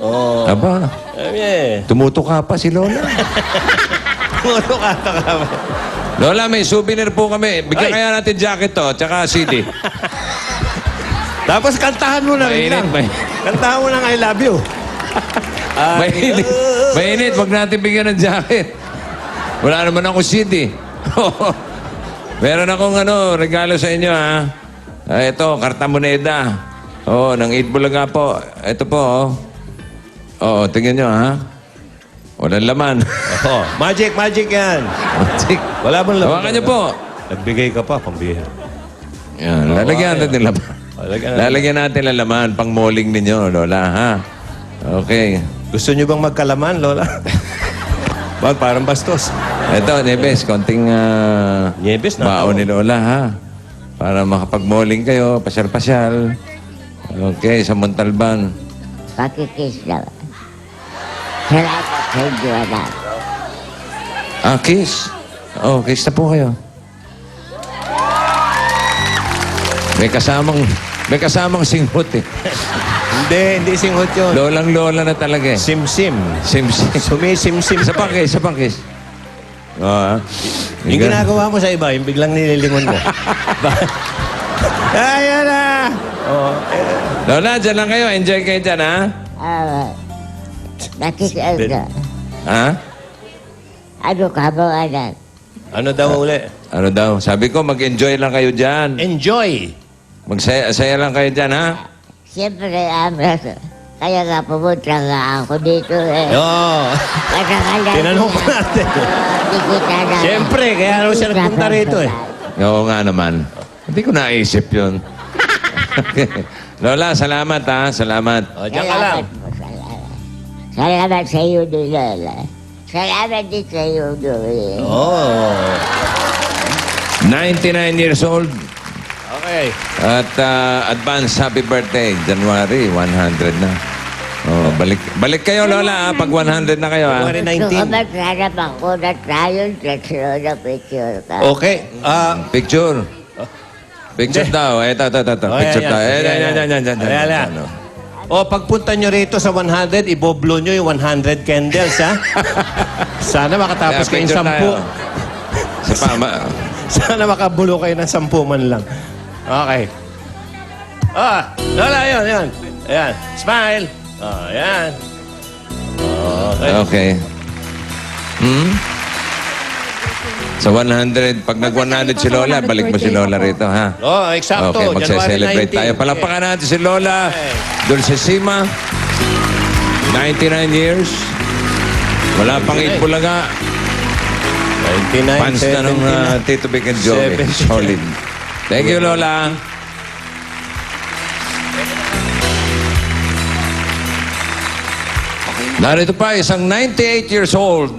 Oo. Aba, tumutuka pa si Lola. Tumutuka pa ka. Lola, may souvenir po kami. Bigyan Ay. kaya natin jacket to, tsaka CD. Tapos kantahan mo na rin lang. Kantahan mo lang I love you. Mainit. Mainit, wag natin bigyan ng jacket. Wala naman ako CD. Meron akong regalo sa inyo, ha? Ito, karta moneda. Ng 8 Bulaga po. Ito po, tingnan nyo, ha? Walang laman. Magic yan. Magic. Wala bang laman? Hawakan nyo po. Nagbigay ka pa, pambihira. Yan, lalagyan natin laman. Lalagyan natin ang laman, pang malling ninyo, Lola, ha? Okay. Gusto nyo bang magkalaman, Lola? Bakit parang bastos? Ito, Nebes, konting Nieves na baon ni Lola, ha? Para makapag-malling kayo, pasyal-pasyal. Okay, sa Montalban. Pakikis naman. Salamat sa inyo, anak. Kiss. Kiss na po kayo. May kasamang singhot eh. Hindi singhot yun. Lolang-lola na talaga eh. Sim-sim. Sim-sim. Sumisim-sim. Isa pang kiss. Yung ginagawa mo sa iba, yung biglang nililingon mo. Ayan na! Lola, dyan lang kayo. Enjoy kayo dyan, ha? Ha? Ano ka mo, anak? Ano daw uli? Ano daw? Sabi ko, mag-enjoy lang kayo dyan. Enjoy! Magsaya lang kayo dyan, ha? Siyempre, kaya nga pumunta nga ako dito eh. Oo. Tinanong pa natin. Hindi kita na. Siyempre, kaya ano siya nagpunta rito eh. Oo nga naman. Hindi ko naisip yun. Lola, salamat, ha? Salamat. O, diyan ka lang. Salamat sa iyo, Lola. Salamat din sa iyo, Lola. Oo. 99 years old. Okay. At advance happy birthday. January, 100 na. Balik kayo, Lola, ha? Pag 100 na kayo, ha? January Gusto ko 19. maghanap ako na tayo sa Lola picture ka. Okay. Picture. Picture daw. Ito. Picture daw. Ayan. O, pagpunta nyo rito sa 100, iboblo nyo yung 100 candles, ha? Sana makatapos kayong 10. Sana makabulo kayo ng 10 man lang. Okay. Lola, yun. Ayan. Smile. Ayan. Okay. Sa 100, pag nag-100 si Lola, balik mo si Lola rito, ha? Eksakto. Okay, magse-celebrate January 19. tayo. Palampakan natin si Lola Dulcesima, 99 years. Wala pang 8 Bulaga. 99, Fans na nung Tito Vic and Joey. 70. Solid. Thank you, Lola. Narito pa, isang 98 years old.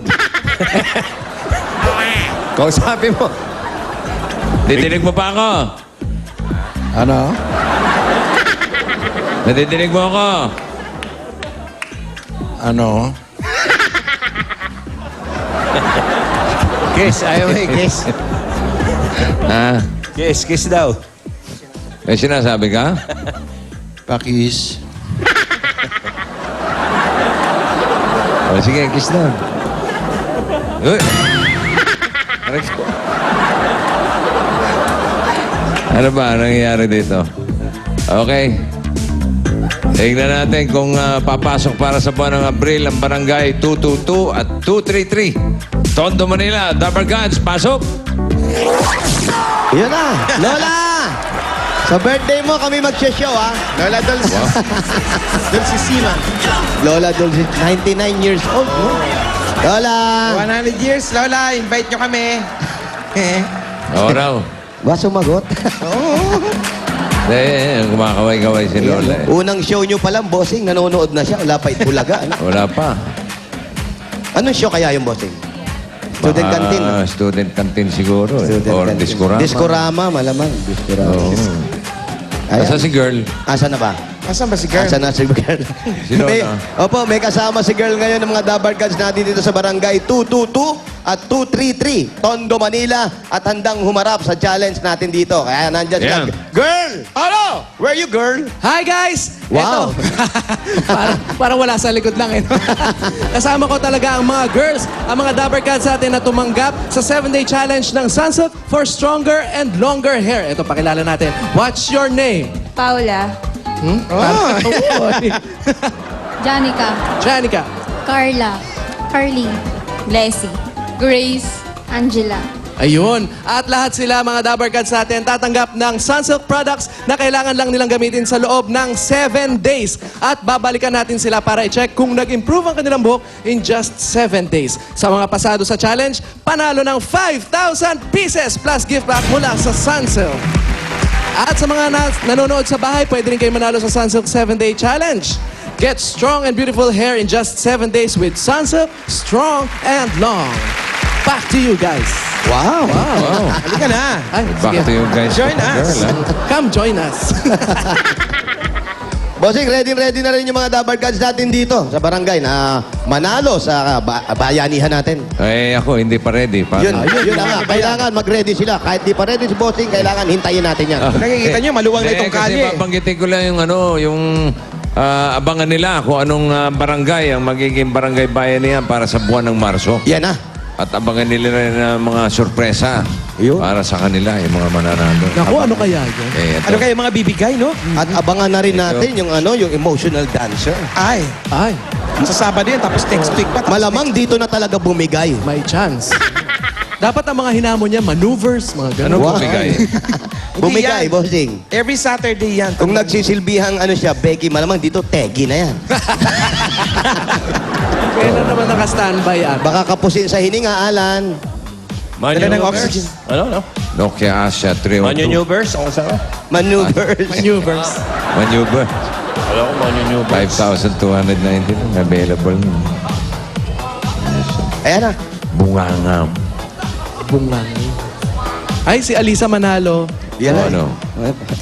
Kausapin mo. Didinig mo pa ako? Ano? Nadidinig mo ako? Ano? Kiss. Ayaw mo kiss. Ha? Kiss daw. May sinasabi ka? Pakis. Sige, kiss na. Uy! Ano ba? Anong nangyayari dito? Okay. Tignan natin kung papasok para sa buwan ng Abril ang barangay 222 at 233. Tondo, Manila. Dabber Guns, pasok! Yun na! Lola! Sa birthday mo kami magsha-show, ha? Lola Dulcesima. Lola Dulcesima, 99 years old. No? Lola! 100 years, Lola. Invite nyo kami. Oo raw. Ba sumagot? Kumakaway-kaway si Lola. Unang show nyo pa lang, bossing, nanonood na siya. Wala pa Itbulaga. Wala pa. Anong show kaya yung bossing? Student canteen? Student canteen siguro. Student Or canteen. discorama. Discorama, malamang. Discorama. Ayan. Asa si girl? Asa na ba? Asan ba si girl? Asa na si girl? Si Lola. Opo, may kasama si girl ngayon ng mga Dabar Gods natin dito sa barangay 222 at 233 Tondo, Manila at handang humarap sa challenge natin dito. Kaya nandyan sila. Yan. Girl! Hello! Where you, girl? Hi guys! Wow. Eto. parang wala sa likod lang eh. Kasama ko talaga ang mga girls, ang mga Dabber Cats natin na tumanggap sa 7-day challenge ng Sunsilk for stronger and longer hair. Ito, pakilala natin. What's your name? Paula, Janica, Janica. Carla, Carly, Blessy, Grace, Angela. Ayun. At lahat sila, mga Dabber Cats natin, tatanggap ng Sunsilk products na kailangan lang nilang gamitin sa loob ng 7 days. At babalikan natin sila para i-check kung nag-improve ang kanilang buhok in just 7 days. Sa mga pasado sa challenge, panalo ng 5,000 pieces plus gift pack mula sa Sunsilk. At sa mga nanonood sa bahay, pwede rin kayo manalo sa Sunsilk 7-Day Challenge. Get strong and beautiful hair in just 7 days with Sunsilk Strong and Long. Back to you guys. Wow. Halika na. Ay, Back to sige. you guys. Join us. Girl, Come join us. Bossing, ready na rin yung mga Dabber Cats natin dito sa barangay na manalo sa bayanihan natin. Eh, ako, hindi pa ready. Paano? Yun na nga. Kailangan mag-ready sila. Kahit di pa ready si Bossing, kailangan hintayin natin yan. Nakikita nyo, maluwang na itong Kasi kalye. babanggitin ko lang yung abangan nila kung anong barangay ang magiging barangay bayanihan para sa buwan ng Marso. Yan na. At abangan nila rin mga sorpresa Yun. para sa kanila, yung mga mananalo. Naku, ano kaya yan? Eh, ito. Ano kayo mga bibigay, no? At abangan na rin natin yung yung emotional dancer. Ay, Ay, sa Sabado yan, tapos next week pa. Tapos Malamang dito na talaga bumigay. may chance. Dapat ang mga hinamon niya, maneuvers, mga Ano ganun. bumigay? Bumigay, yan. Bossing. Every Saturday yan. Kung nagsisilbihang siya, Becky, malamang dito, Tegi na yan. Kailan naman naka-standby at Baka kapusin sa hininga, Alan. Dala ng oxygen. Ano? Nokia Asia 302. Maneuvers? Ang sabi? Maneuvers. maneuvers. Maneuver. Alam ko, maneuvers. 5,290 available. Ayan na. Bungangam. Bungang. Ay, si Alisa Manalo. Yan na. Ano?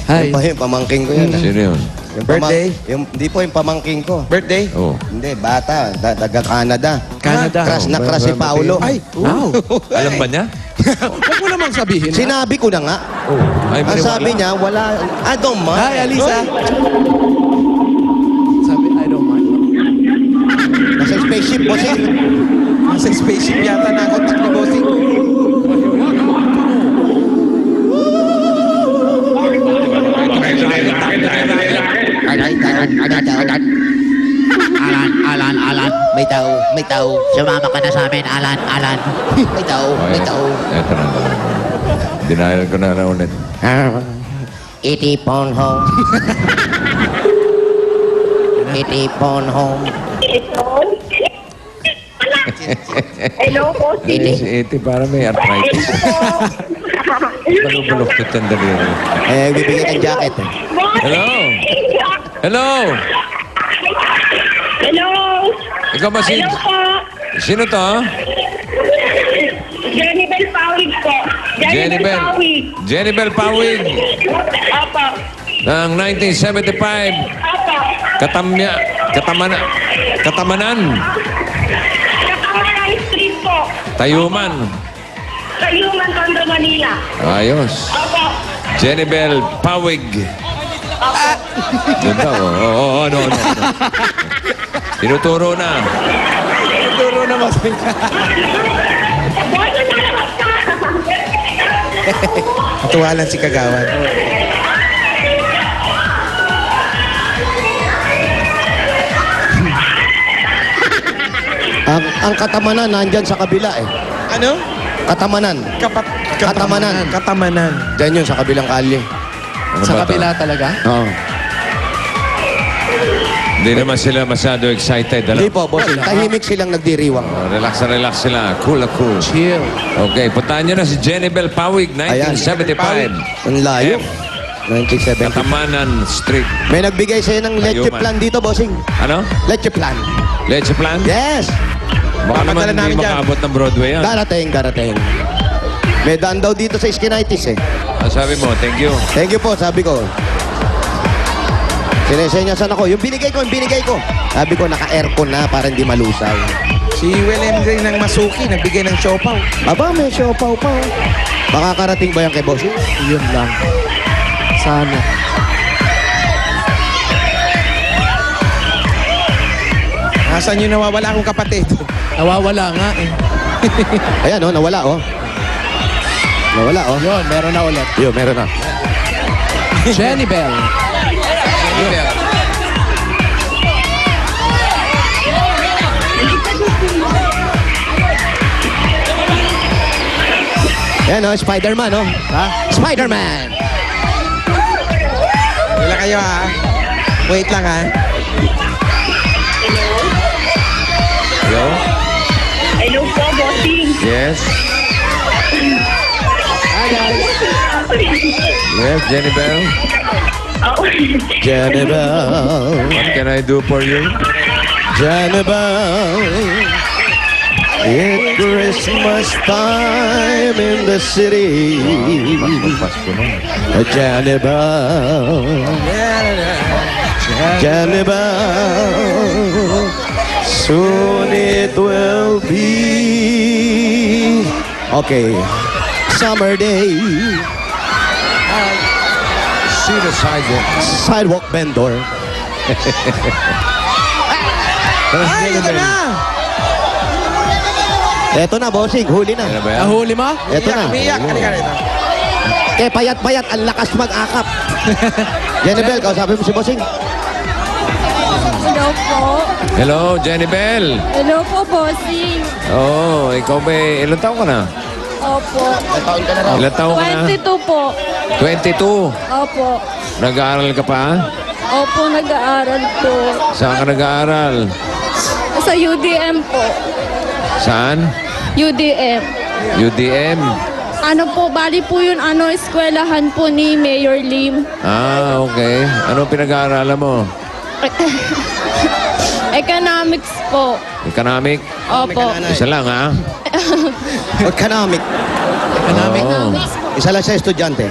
Hi. Yung pamangking ko yan. Sino yun? Yung Birthday? Hindi po yung pamangking ko. Birthday? Oh. Hindi, bata. Taga Canada. Canada. Crush na crush si Paolo. Ay, Wow. Alam ba niya? Huwag mo namang sabihin. ha? Sinabi ko na nga. Ay, Ang sabi niya, wala. I don't mind. Hi, Alisa. Sabi, I don't mind. Nasa spaceship, bossing. nasa spaceship yata na contact ni Bossing. Alan. May tao. Sumama ka na sa amin, Alan. May tao. Ito na. Denial ko na ulit. Itipon home. Itipon home. Hello po, si... Iti para may arthritis. Balubulok ko ang daliri. Bibigyan ng jacket. Hello? Hello? Hello? Ikaw ba si... Hello po? Sino to? Jennifer Pawig po. Jennifer. Pawig. Jennifer Pawig. Opo. Ng 1975. Opo. Katamanan. Kapangalan Street po. Tayuman. Kayuman, Tondo, Manila. Ayos. Opo. Jennifer Pawig. Doon daw. Ano. Tinuturo na. Turo na masing. Boy, nalabas ka! Natuwa lang si Kagawan. Ang katamanan nandyan sa kabila eh. Ano? Katamanan. Katamanan. Katamanan. Diyan yun sa kabilang kalye. Ano Sa ba to? kabila talaga? Oo. Hindi naman sila masyado excited. Hindi Alam? po, bossing. Tahimik silang nagdiriwang. Relax sila. Cool. Chill. Okay, puntahan nyo na si Jennifer Pawig, 1975. Ang layo. 1970. Katamanan Street. May nagbigay sa'yo ng leche Tayuman. plan dito, bossing. Ano? Leche plan. Leche plan? Yes! Baka Papadala naman namin hindi dyan. makaabot ng Broadway yan. Darating. May daan daw dito sa Skinitis eh. Sabi mo, thank you. Thank you po, sabi ko. Sinesenyasan ako. Yung binigay ko. Sabi ko, naka-aircon na para hindi malusaw. Si William Gray ng Masuki, nagbigay ng siopaw. Aba, may siopaw pa. Makakarating ba yan kay bossing? Yun lang. Sana. Nasaan yung nawawala akong kapatid? Nawawala nga eh. Ayan, oh, nawala, oh. Nawala, oh. Yun, meron na ulit. Yun, meron na. Jenny Bell. Ayan, oh, Spider-Man, oh. Ha? Spider-Man! Wala kayo ha. Wait lang ha. Hello? Hello po, bossing. Yes? Yes, Jenny Bell? Oh. Jennifer, What can I do for you? Jennifer, it's Christmas time in the city. Jennifer, Jennifer, soon it will be. Okay, summer day, See the sidewalk. sidewalk vendor. Ay, ito na! Eto na, bossing, huli na. Ano ba yan? Nahuli mo? Eto na. Umiyak, halika rito. Eh, payat-payat, ang lakas mag-akap. Jennifer, kausapin mo si bossing. Hello po. Hello, Jenny Bell. Hello po, bossing. Oo, ikaw ba, ilang taon ka na? Opo. Ilang taon ka na? 22 po. 22. Opo. Nag-aaral ka pa? Opo, nag-aaral po. Saan ka nag-aaral? Sa UDM po. Saan? UDM. UDM. Ano po, bali po yun, eskwelahan po ni Mayor Lim. Ah, okay. Anong pinag-aaralan mo? Economics po. Economic? Opo. Isa lang, ha? Economic. Economic. Oo. Isa lang siya estudyante.